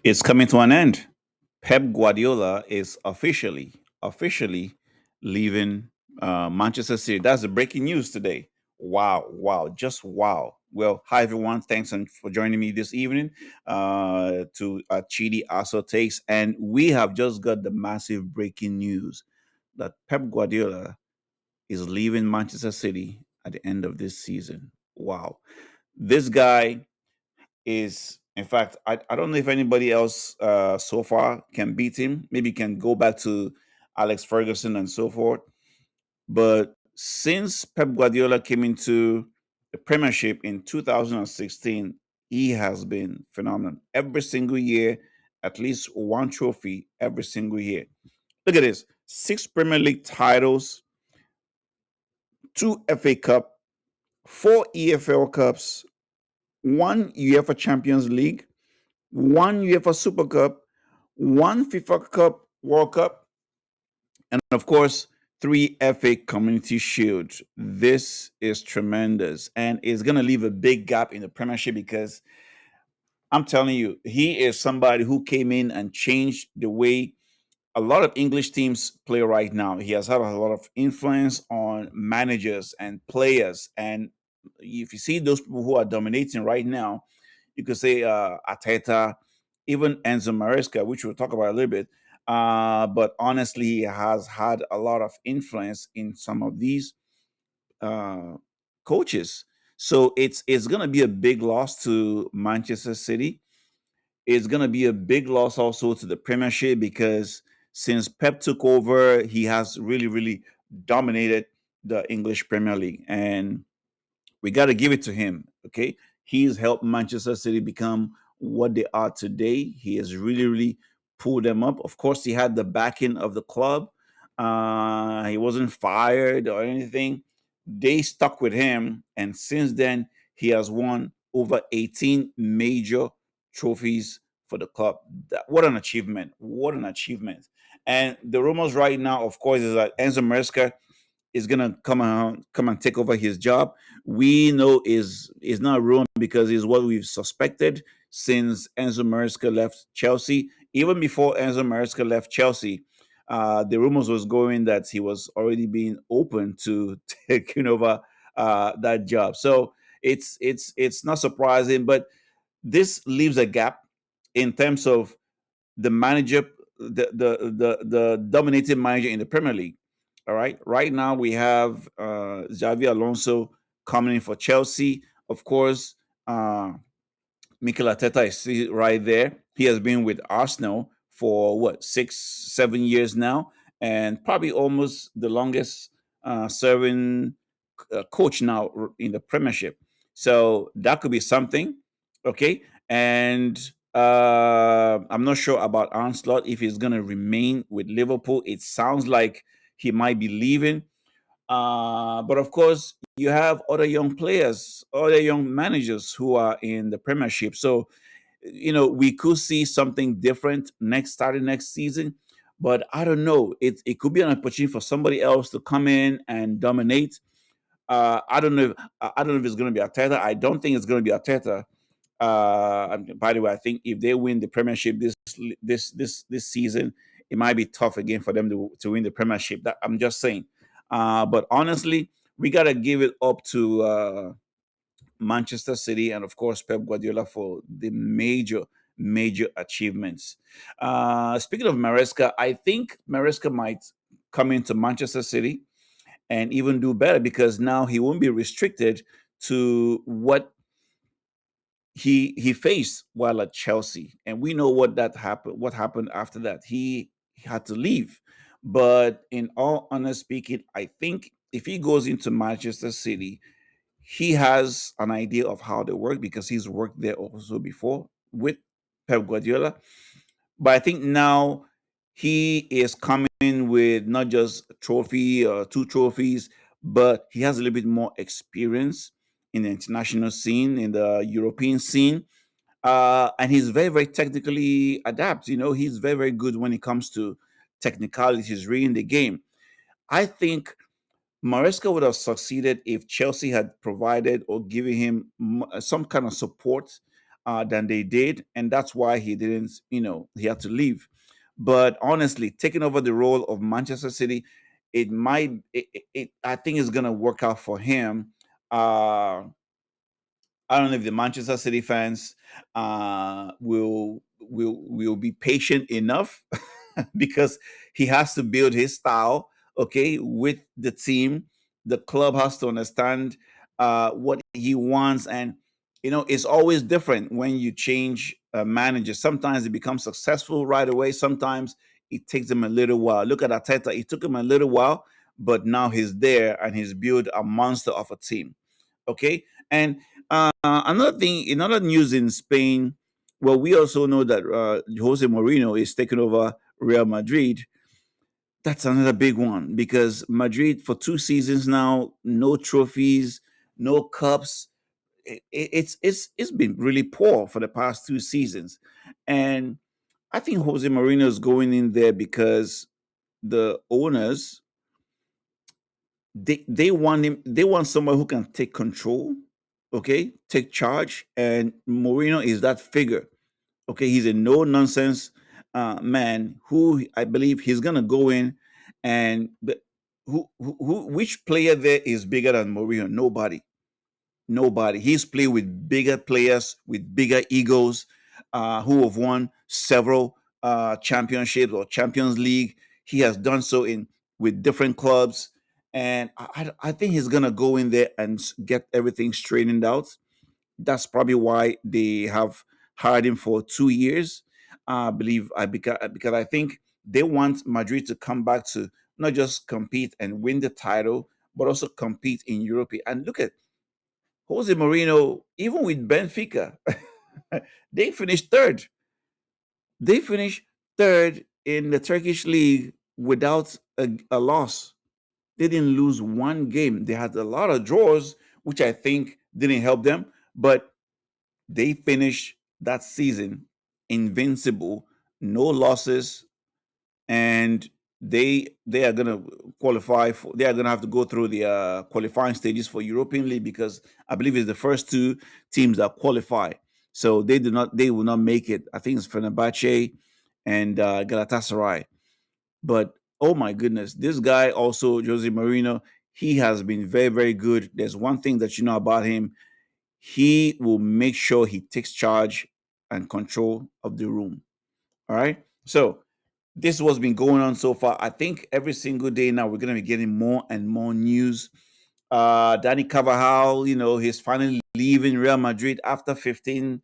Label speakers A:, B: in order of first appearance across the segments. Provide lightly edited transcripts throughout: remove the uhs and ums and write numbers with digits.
A: It's coming to an end. Pep Guardiola is officially leaving Manchester City. That's the breaking news today. Wow, wow, just wow. Well, hi everyone. Thanks for joining me this evening to Chidi Also Takes. And we have just got the massive breaking news that Pep Guardiola is leaving Manchester City at the end of this season. Wow. This guy is, in fact, I don't know if anybody else so far can beat him. Maybe can go back to Alex Ferguson and so forth. But since Pep Guardiola came into the Premiership in 2016, he has been phenomenal. Every single year, at least one trophy every single year. Look at this: six Premier League titles, two FA Cup, four EFL Cups, one UEFA Champions League, one UEFA Super Cup, one FIFA Cup World Cup, and of course, three FA Community Shield. This is tremendous, and it's going to leave a big gap in the Premiership because I'm telling you, he is somebody who came in and changed the way a lot of English teams play right now. He has had a lot of influence on managers and players. And if you see those people who are dominating right now, you could say Ateta, even Enzo Maresca, which we'll talk about a little bit. But honestly, he has had a lot of influence in some of these uh, coaches. So it's going to be a big loss to Manchester City. It's going to be a big loss also to the Premiership because since Pep took over, he has really dominated the English Premier League. And we got to give it to him. Okay, he's helped Manchester City become what they are today. He has really pulled them up. Of course, he had the backing of the club. He wasn't fired or anything. They stuck with him, and since then he has won over 18 major trophies for the club. What an achievement! What an achievement! And the rumors right now, of course, is that Enzo Maresca is gonna come and take over his job. We know is not ruined because it's what we've suspected since Enzo Maresca left Chelsea. Even before Enzo Maresca left Chelsea, the rumors was going that he was already being open to taking over that job. So it's not surprising, but this leaves a gap in terms of the manager, the dominating manager in the Premier League. All right. Right now we have Xavi Alonso coming in for Chelsea. Of course, Mikel Arteta is right there. He has been with Arsenal for what 6, 7 years now, and probably almost the longest serving coach now in the Premiership. So that could be something. Okay, and I'm not sure about Arnslot if he's going to remain with Liverpool. It sounds like he might be leaving. But of course, you have other young players, other young managers who are in the Premiership. So, we could see something different starting next season. But I don't know. It could be an opportunity for somebody else to come in and dominate. I don't know. I don't know if it's going to be Arteta. I don't think it's going to be Arteta. And by the way, I think if they win the Premiership this season, it might be tough again for them to win the Premiership. That I'm just saying. But honestly, we gotta give it up to Manchester City and of course Pep Guardiola for the major achievements. Speaking of Maresca, I think Maresca might come into Manchester City and even do better because now he won't be restricted to what he faced while at Chelsea, and we know what that happened. What happened after that? He had to leave. But in all honest speaking, I think if he goes into Manchester City, he has an idea of how they work because he's worked there also before with Pep Guardiola. But I think now he is coming with not just a trophy or two trophies, but he has a little bit more experience in the international scene, in the European scene. And he's very technically adept. He's very good when it comes to technicalities, reading the game. I think Maresca would have succeeded if Chelsea had provided or given him some kind of support than they did, and that's why he didn't. He had to leave. But honestly, taking over the role of Manchester City, it might. I think it's gonna work out for him. I don't know if the Manchester City fans will be patient enough because he has to build his style, okay, with the team. The club has to understand what he wants, and it's always different when you change a manager. Sometimes it becomes successful right away. Sometimes it takes them a little while. Look at Ateta; it took him a little while, but now he's there and he's built a monster of a team. Okay, and another thing, another news in Spain. Well, we also know that Jose Mourinho is taking over Real Madrid. That's another big one because Madrid for 2 seasons now, no trophies, no cups. It's been really poor for the past 2 seasons, and I think Jose Mourinho is going in there because the owners they want him. They want someone who can take control, okay, take charge, and Mourinho is that figure. Okay, he's a no nonsense man who I believe he's gonna go in and which player there is bigger than Mourinho? Nobody. Nobody. He's played with bigger players with bigger egos, who have won several championships or Champions League. He has done so in with different clubs, and I think he's gonna go in there and get everything straightened out. That's probably why they have hired him for 2 years. I believe because I think they want Madrid to come back to not just compete and win the title, but also compete in Europe. And look at Jose Mourinho, even with Benfica, they finished third. They finished third in the Turkish league without a loss. They didn't lose one game. They had a lot of draws, which I think didn't help them, but they finished that season invincible, no losses, and they are gonna qualify for. They are gonna have to go through the qualifying stages for European League because I believe it's the first two teams that qualify. So they do not. They will not make it. I think it's Fenerbahce and Galatasaray. But oh my goodness, this guy also Jose Mourinho. He has been very very good. There's one thing that you know about him. He will make sure he takes charge and control of the room. All right. So this is what's been going on so far. I think every single day now we're going to be getting more and more news. Danny Carvajal, he's finally leaving Real Madrid after 15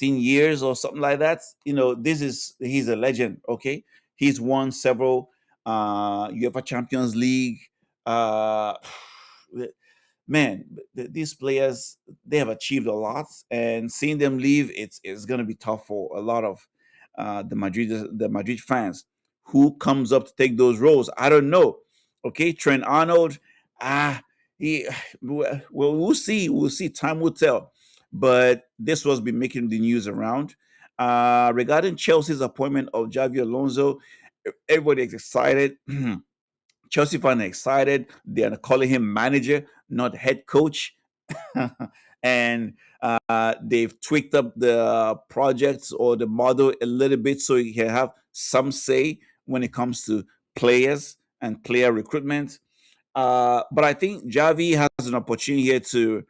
A: years or something like that. He's a legend. Okay. He's won several UEFA Champions League. Uh, Man, these players they have achieved a lot, and seeing them leave, it's going to be tough for a lot of the Madrid fans. Who comes up to take those roles? I don't know. Okay, Trent Arnold. Ah, he. Well, we'll see. We'll see. Time will tell. But this was been making the news around. Regarding Chelsea's appointment of Xavi Alonso, everybody is excited. Chelsea fans are excited. They are calling him manager, not head coach. And they've tweaked up the projects or the model a little bit so you can have some say when it comes to players and player recruitment. But I think Javi has an opportunity here to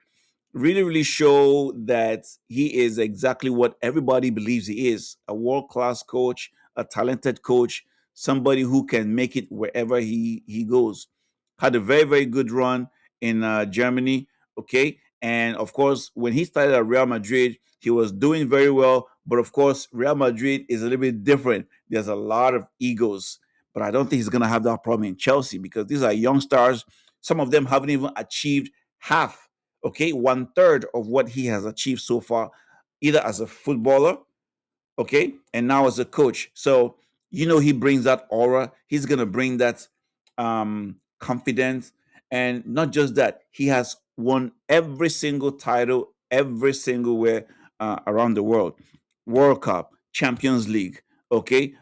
A: really, really show that he is exactly what everybody believes he is: a world class coach, a talented coach, somebody who can make it wherever he goes. Had a very, very good run in Germany, okay? And of course, when he started at Real Madrid, he was doing very well. But of course, Real Madrid is a little bit different. There's a lot of egos. But I don't think he's going to have that problem in Chelsea because these are young stars. Some of them haven't even achieved half, okay, one third of what he has achieved so far, either as a footballer, okay, and now as a coach. So he brings that aura. He's gonna bring that confidence, and not just that, he has won every single title, every single where around the world: World Cup, Champions League, okay,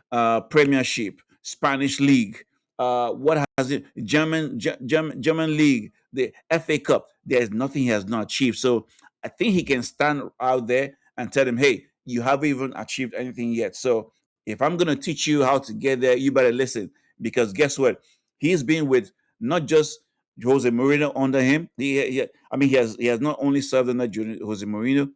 A: Premiership, Spanish League. What has it? German League, the FA Cup. There's nothing he has not achieved. So I think he can stand out there and tell him, hey, you haven't even achieved anything yet. So if I'm going to teach you how to get there, you better listen. Because guess what? He's been with not just Jose Mourinho under him. I mean, he has not only served under Jose Mourinho,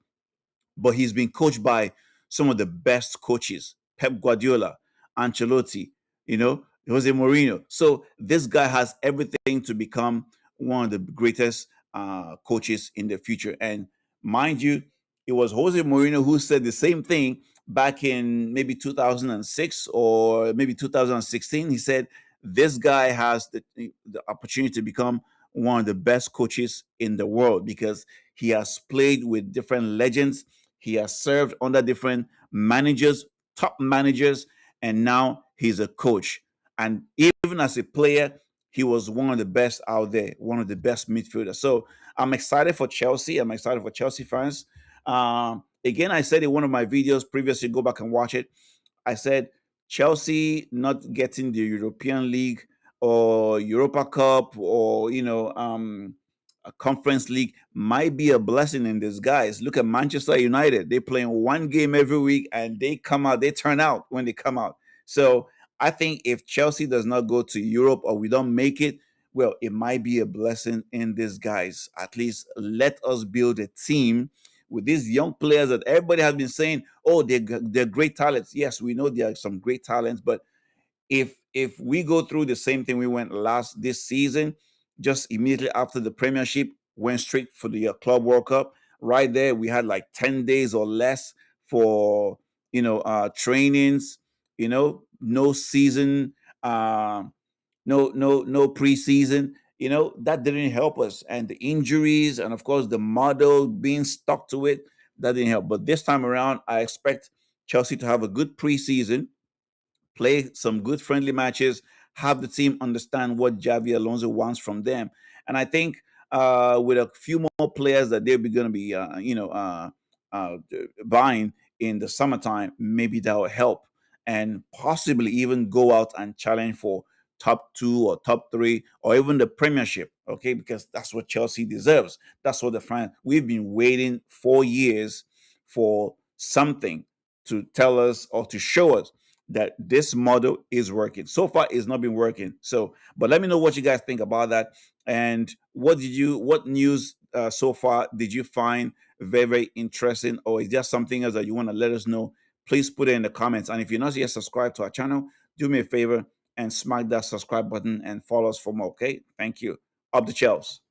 A: but he's been coached by some of the best coaches: Pep Guardiola, Ancelotti, Jose Mourinho. So this guy has everything to become one of the greatest coaches in the future. And mind you, it was Jose Mourinho who said the same thing back in maybe 2006 or maybe 2016. He said this guy has the opportunity to become one of the best coaches in the world because he has played with different legends. He has served under different managers, top managers, and now he's a coach. And even as a player, he was one of the best out there, one of the best midfielders. So I'm excited for Chelsea. I'm excited for Chelsea fans. Again, I said in one of my videos previously, go back and watch it. I said Chelsea not getting the European League or Europa Cup or a Conference League might be a blessing in disguise. Look at Manchester United; they playing one game every week, and they come out. They turn out when they come out. So I think if Chelsea does not go to Europe or we don't make it, well, it might be a blessing in disguise. At least let us build a team with these young players that everybody has been saying, oh, they're great talents. Yes, we know there are some great talents, but if we go through the same thing we went last this season, just immediately after the Premiership, went straight for the Club World Cup. Right there, we had like 10 days or less for trainings. No season, uh, no preseason. That didn't help us, and the injuries, and of course the model being stuck to it, that didn't help. But this time around, I expect Chelsea to have a good preseason, play some good friendly matches, have the team understand what Xavi Alonso wants from them. And I think with a few more players that they're going to be, uh, buying in the summertime, maybe that will help and possibly even go out and challenge for top two or top three or even the Premiership. Okay, because that's what Chelsea deserves. That's what the fans. We've been waiting 4 years for something to tell us or to show us that this model is working. So far, it's not been working. So, but let me know what you guys think about that. And what news so far did you find very, very interesting, or is there something else that you want to let us know? Please put it in the comments. And if you're not yet subscribed to our channel, do me a favor and smack that subscribe button and follow us for more. Okay, thank you. Up the shelves.